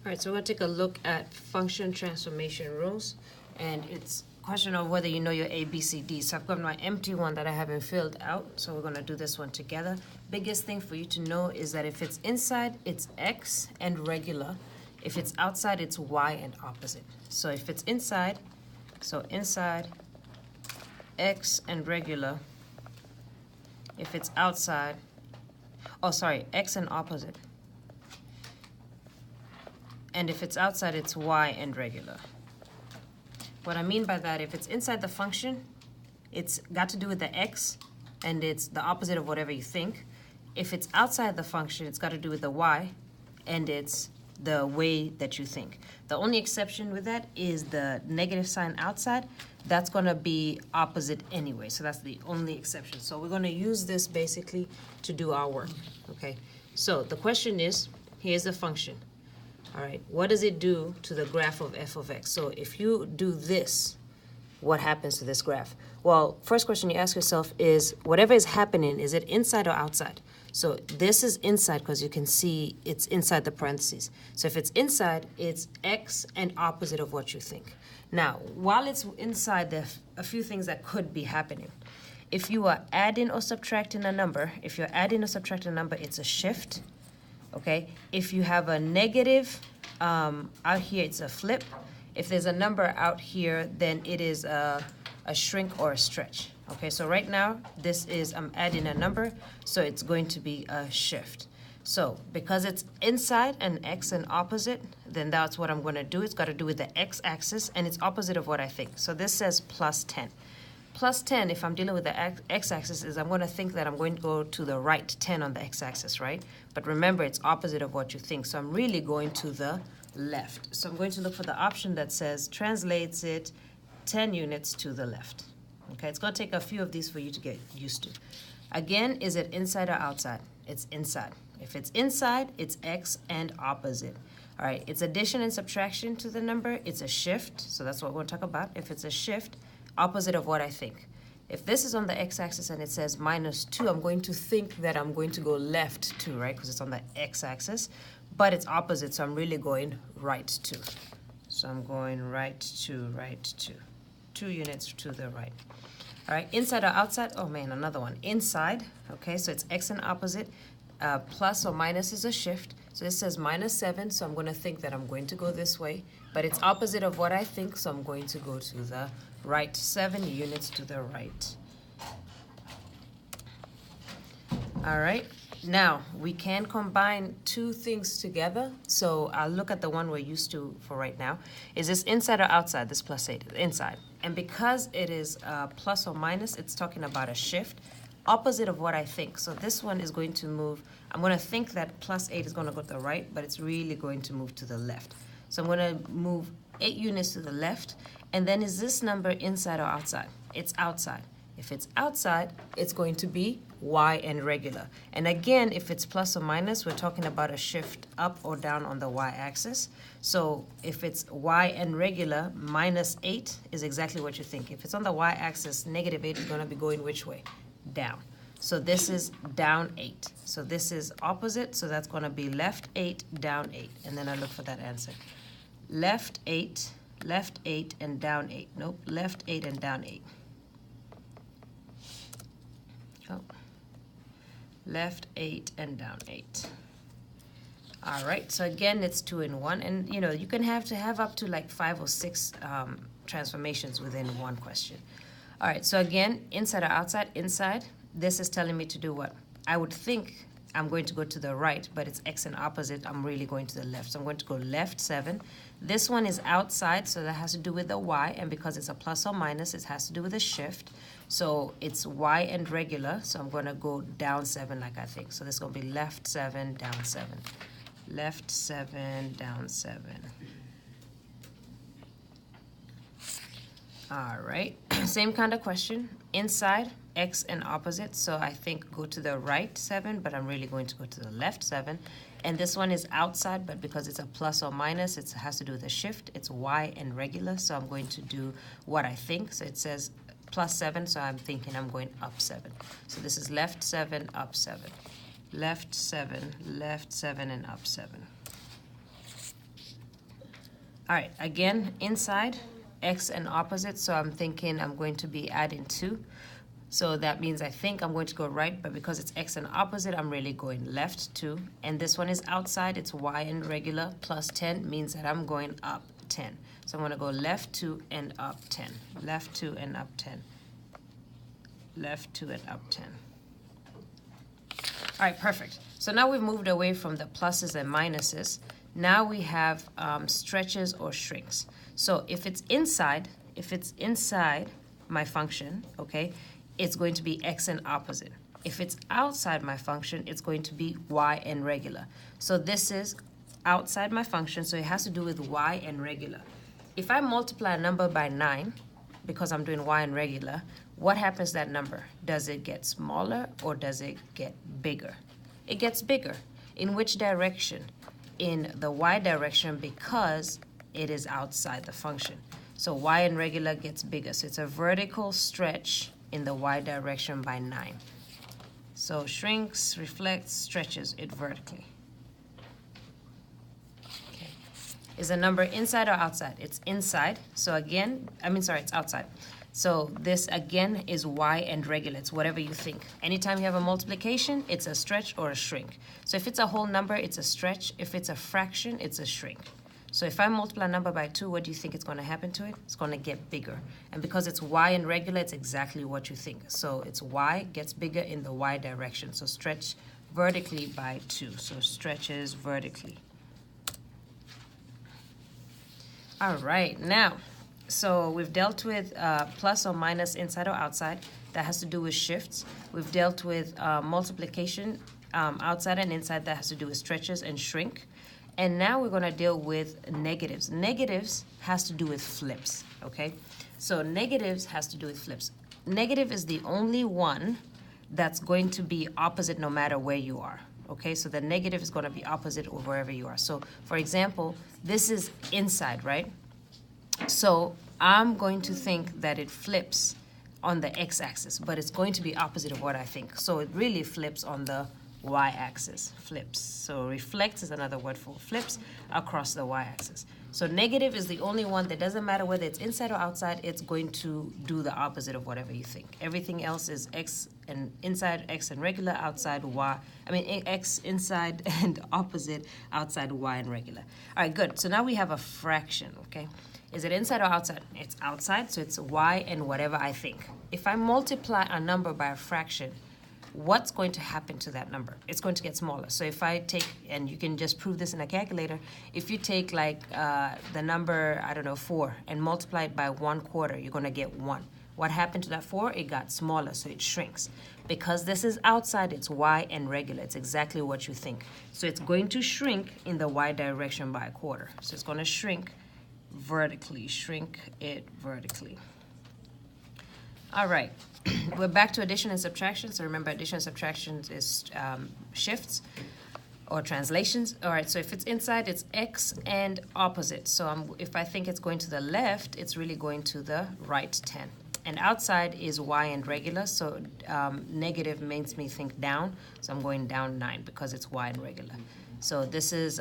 All right, so we're going to take a look at function transformation rules, and it's a question of whether you know your A, B, C, D. So I've got my empty one that I haven't filled out, so we're going to do this one together. Biggest thing for you to know is that if it's inside, it's X and regular. If it's outside, it's Y and opposite. So if it's inside, so inside, X and regular. If it's outside, oh, sorry, X and opposite. And if it's outside, it's Y and regular. What I mean by that, if it's inside the function, it's got to do with the X, and it's the opposite of whatever you think. If it's outside the function, it's got to do with the Y, and it's the way that you think. The only exception with that is the negative sign outside. That's going to be opposite anyway, so that's the only exception. So we're going to use this basically to do our work, okay? So the question is, here's the function. All right, what does it do to the graph of f of x? So if you do this, what happens to this graph? Well, first question you ask yourself is, whatever is happening, is it inside or outside? So this is inside because you can see it's inside the parentheses. So if it's inside, it's x and opposite of what you think. Now, while it's inside, there are a few things that could be happening. If you are adding or subtracting a number, if you're adding or subtracting a number, it's a shift. Okay, if you have a negative out here, it's a flip. If there's a number out here, then it is a shrink or a stretch. Okay, so right now, this is, I'm adding a number, so it's going to be a shift. So because it's inside and X and opposite, then that's what I'm going to do. It's got to do with the X axis, and it's opposite of what I think. So this says plus 10. Plus 10, if I'm dealing with the x-axis, is I'm going to think that I'm going to go to the right 10 on the x-axis, right? But remember, it's opposite of what you think. So I'm really going to the left. So I'm going to look for the option that says translates it 10 units to the left. Okay, it's going to take a few of these for you to get used to. Again, is it inside or outside? It's inside. If it's inside, it's x and opposite. All right, it's addition and subtraction to the number. It's a shift, so that's what we're going to talk about. If it's a shift, opposite of what I think. If this is on the x-axis and it says -2, I'm going to think that I'm going to go left 2, right? Because it's on the x-axis, but it's opposite, so I'm really going right 2. So I'm going right 2, right 2. 2 units to the right. All right, inside or outside? Oh man, another one. Inside, okay, so it's x and opposite. Plus or minus is a shift. So this says -7, so I'm going to think that I'm going to go this way, but it's opposite of what I think, so I'm going to go to the right, 7 units to the right. All right, now we can combine two things together. So I'll look at the one we're used to for right now. Is this inside or outside, this +8? Inside. And because it is plus or minus, it's talking about a shift, opposite of what I think. So this one is going to move. I'm going to think that +8 is going to go to the right, but it's really going to move to the left. So I'm going to move 8 units to the left. And then is this number inside or outside? It's outside. If it's outside, it's going to be Y and regular. And again, if it's plus or minus, we're talking about a shift up or down on the Y-axis. So if it's Y and regular, -8 is exactly what you think. If it's on the Y-axis, -8 is going to be going which way? Down. So this is down 8. So this is opposite, so that's going to be left 8, down 8. And then I look for that answer. Left 8, and down 8. Nope, left 8 and down 8. Oh. Left 8 and down 8. All right, so again, it's 2 in 1. And, you know, you can have up to like 5 or 6 transformations within one question. All right, so again, inside or outside? Inside. This is telling me to do what? I would think I'm going to go to the right, but it's x and opposite. I'm really going to the left. So I'm going to go left 7. This one is outside, so that has to do with the y, and because it's a plus or minus, it has to do with a shift. So it's y and regular, so I'm going to go down 7 like I think. So this is going to be left 7, down 7. Left 7, down 7. All right, same kind of question. Inside, x and opposite, so I think go to the right 7, but I'm really going to go to the left 7. And this one is outside, but because it's a plus or minus, it has to do with a shift. It's y and regular, so I'm going to do what I think. So it says +7, so I'm thinking I'm going up 7. So this is left 7, up 7. Left 7, and up 7. All right, again, inside, x and opposite, so I'm thinking I'm going to be adding 2. So that means I think I'm going to go right, but because it's x and opposite, I'm really going left 2. And this one is outside, it's y and regular, plus 10 means that I'm going up 10. So I'm going to go left 2 and up 10. Left 2 and up 10. Left 2 and up 10. All right, perfect. So now we've moved away from the pluses and minuses. Now we have stretches or shrinks. So if it's inside my function, okay, it's going to be x and opposite. If it's outside my function, it's going to be y and regular. So this is outside my function, so it has to do with y and regular. If I multiply a number by 9, because I'm doing y and regular, what happens to that number? Does it get smaller or does it get bigger? It gets bigger. In which direction? In the y direction, because it is outside the function. So y and regular gets bigger. So it's a vertical stretch in the y direction by 9. So shrinks, reflects, stretches it vertically. Okay. Is a number inside or outside? It's inside. So again, it's outside. So this again is y and regular. It's whatever you think. Anytime you have a multiplication, it's a stretch or a shrink. So if it's a whole number, it's a stretch. If it's a fraction, it's a shrink. So if I multiply a number by 2, what do you think is going to happen to it? It's going to get bigger. And because it's y and regular, it's exactly what you think. So it's y gets bigger in the y direction. So stretch vertically by 2. So stretches vertically. All right, now, so we've dealt with plus or minus inside or outside. That has to do with shifts. We've dealt with multiplication outside and inside. That has to do with stretches and shrink. And now we're going to deal with negatives. Negatives has to do with flips, okay? So negatives has to do with flips. Negative is the only one that's going to be opposite no matter where you are, okay? So the negative is going to be opposite or wherever you are. So, for example, this is inside, right? So I'm going to think that it flips on the x-axis, but it's going to be opposite of what I think. So it really flips on the y-axis, flips. So reflects is another word for flips across the y-axis. So negative is the only one that doesn't matter whether it's inside or outside, it's going to do the opposite of whatever you think. Everything else is x and inside, x and regular, outside y. X inside and opposite, outside y and regular. All right, good. So now we have a fraction, okay? Is it inside or outside? It's outside, so it's y and whatever I think. If I multiply a number by a fraction, what's going to happen to that number? It's going to get smaller. So if I take, and you can just prove this in a calculator, if you take like the number, 4, and multiply it by 1/4, you're going to get 1. What happened to that 4? It got smaller, so it shrinks. Because this is outside, it's y and regular. It's exactly what you think. So it's going to shrink in the y direction by 1/4. So it's going to shrink vertically, shrink it vertically. All right, we're back to addition and subtraction. So remember, addition and subtraction is shifts or translations. All right, so if it's inside, it's x and opposite. So if I think it's going to the left, it's really going to the right 10. And outside is y and regular, so negative makes me think down. So I'm going down 9 because it's y and regular. So this is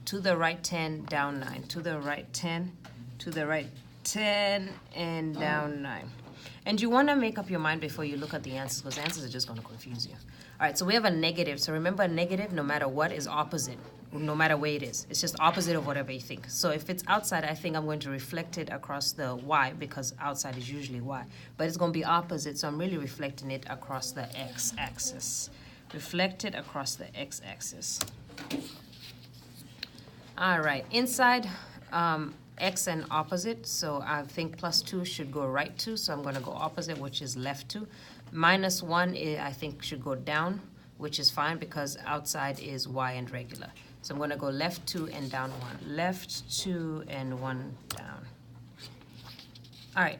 to the right 10, down 9. To the right 10, to the right 10, and down 9. And you want to make up your mind before you look at the answers, because answers are just going to confuse you. All right, so we have a negative. So remember, a negative, no matter what, is opposite, no matter where it is. It's just opposite of whatever you think. So if it's outside, I think I'm going to reflect it across the y, because outside is usually y. But it's going to be opposite, so I'm really reflecting it across the x-axis. Reflect it across the x-axis. All right, inside, x and opposite, so I think plus 2 should go right 2, so I'm going to go opposite, which is left 2. Minus 1, I think, should go down, which is fine because outside is y and regular. So I'm going to go left 2 and down 1. Left 2 and 1 down. All right.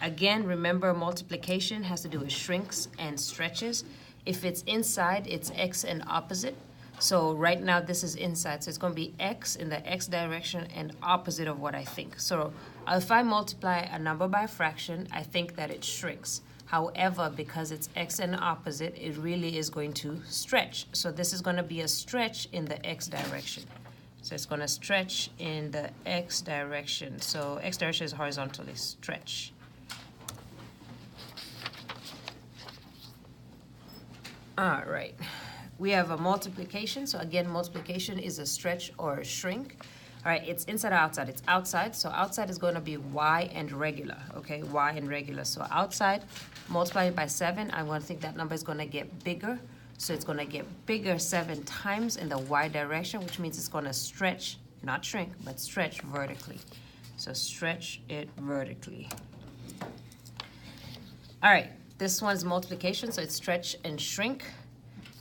Again, remember, multiplication has to do with shrinks and stretches. If it's inside, it's x and opposite. So right now this is inside, so it's going to be x in the x direction and opposite of what I think. So if I multiply a number by a fraction, I think that it shrinks. However, because it's x and opposite, it really is going to stretch. So this is going to be a stretch in the x direction. So it's going to stretch in the x direction. So x direction is horizontally stretch. All right. We have a multiplication. So again, multiplication is a stretch or a shrink. All right, it's inside or outside? It's outside. So outside is going to be y and regular, okay? Y and regular. So outside, multiplied by 7, I want to think that number is going to get bigger. So it's going to get bigger 7 times in the y direction, which means it's going to stretch, not shrink, but stretch vertically. So stretch it vertically. All right, this one's multiplication, so it's stretch and shrink.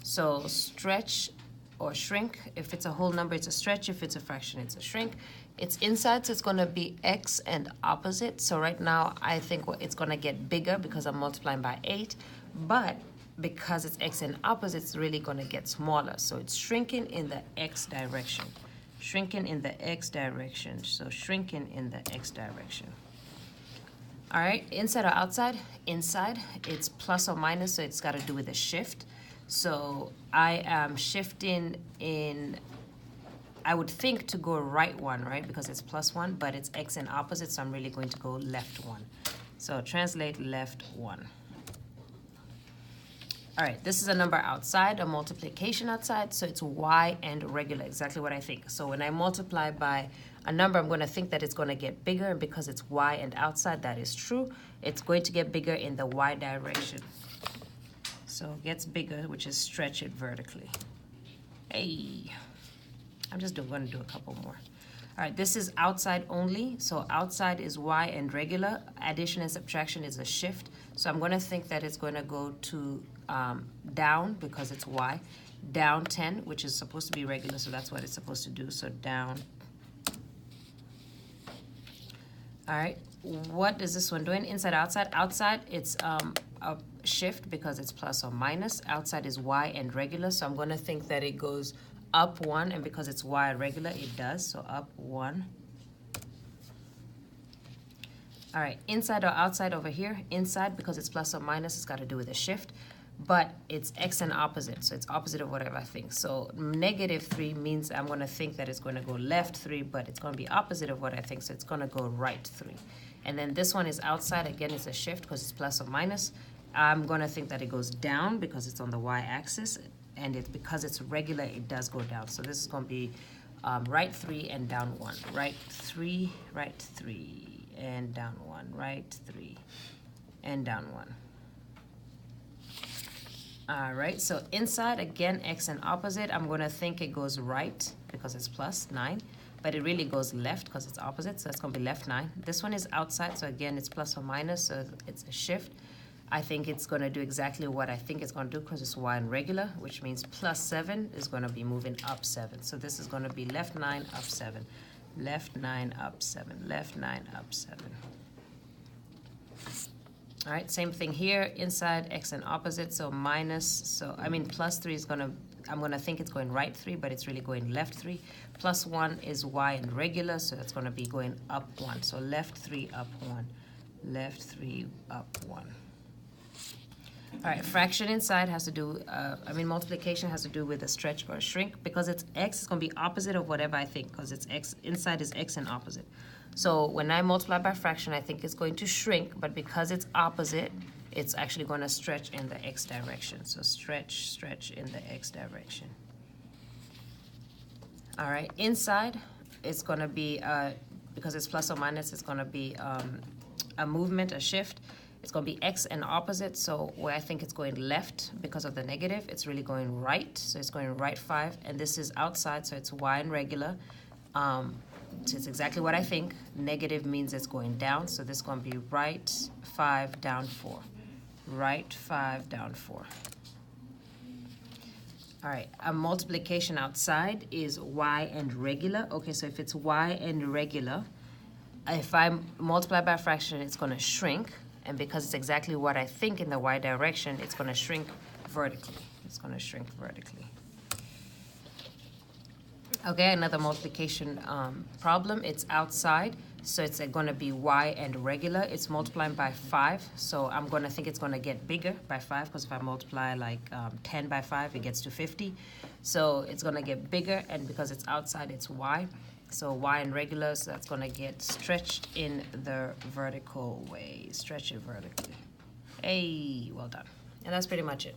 So stretch or shrink. If it's a whole number, it's a stretch. If it's a fraction, it's a shrink. It's inside, so it's going to be x and opposite. So right now, I think it's going to get bigger because I'm multiplying by 8. But because it's x and opposite, it's really going to get smaller. So it's shrinking in the x direction. Shrinking in the x direction. So shrinking in the x direction. All right, inside or outside? Inside, it's plus or minus, so it's got to do with a shift. So I am shifting in, I would think to go right 1, right? Because it's plus 1, but it's x and opposite, so I'm really going to go left 1. So translate left 1. All right, this is a number outside, a multiplication outside, so it's y and regular, exactly what I think. So when I multiply by a number, I'm going to think that it's going to get bigger, and because it's y and outside, that is true. It's going to get bigger in the y direction. So it gets bigger, which is stretch it vertically. Hey, I'm just going to do a couple more. All right, this is outside only. So outside is y and regular. Addition and subtraction is a shift. So I'm going to think that it's going to go to down because it's y. Down 10, which is supposed to be regular, so that's what it's supposed to do. So down. All right, what is this one doing? Inside, outside? Outside, it's a shift because it's plus or minus. Outside is y and regular, so I'm going to think that it goes up 1, and because it's y regular, it does, so up 1. All right, inside or outside over here? Inside, because it's plus or minus, it's got to do with a shift, but it's x and opposite, so it's opposite of whatever I think. So negative 3 means I'm going to think that it's going to go left 3, but it's going to be opposite of what I think, so it's going to go right 3. And then this one is outside, again, it's a shift because it's plus or minus. I'm going to think that it goes down because it's on the y-axis, and because it's regular, it does go down. So this is going to be right 3 and down 1. Right 3, and down 1. Right 3, and down 1. All right, so inside, again, x and opposite. I'm going to think it goes right because it's plus 9, but it really goes left because it's opposite, so it's going to be left 9. This one is outside, so again, it's plus or minus, so it's a shift. I think it's going to do exactly what I think it's going to do because it's y and regular, which means plus 7 is going to be moving up 7. So this is going to be left 9, up 7. Left 9, up 7. Left 9, up 7. All right, same thing here. Inside, x and opposite, so minus. So, I mean, plus 3 is going to, I'm going to think it's going right 3, but it's really going left 3. Plus 1 is y and regular, so it's going to be going up 1. So left 3, up 1. Left 3, up 1. All right, fraction inside has to do, multiplication has to do with a stretch or a shrink. Because it's x, it's going to be opposite of whatever I think, because it's x, inside is x and opposite. So when I multiply by fraction, I think it's going to shrink, but because it's opposite, it's actually going to stretch in the x direction. So stretch in the x direction. All right, inside, it's going to be, because it's plus or minus, it's going to be a movement, a shift. It's going to be x and opposite, so where I think it's going left because of the negative, it's really going right, so it's going right 5, and this is outside, so it's y and regular. So it's exactly what I think. Negative means it's going down, so this is going to be right 5, down 4. Right 5, down 4. All right, a multiplication outside is y and regular. Okay, so if it's y and regular, if I multiply by a fraction, it's going to shrink. And because it's exactly what I think in the y direction, it's going to shrink vertically. It's going to shrink vertically. Okay, another multiplication problem. It's outside. So it's gonna be y and regular. It's multiplying by 5. So I'm gonna think it's gonna get bigger by 5, because if I multiply like 10 by 5, it gets to 50. So it's gonna get bigger, and because it's outside, it's y. So y and regular, so that's gonna get stretched in the vertical way. Stretch it vertically. Hey, well done. And that's pretty much it.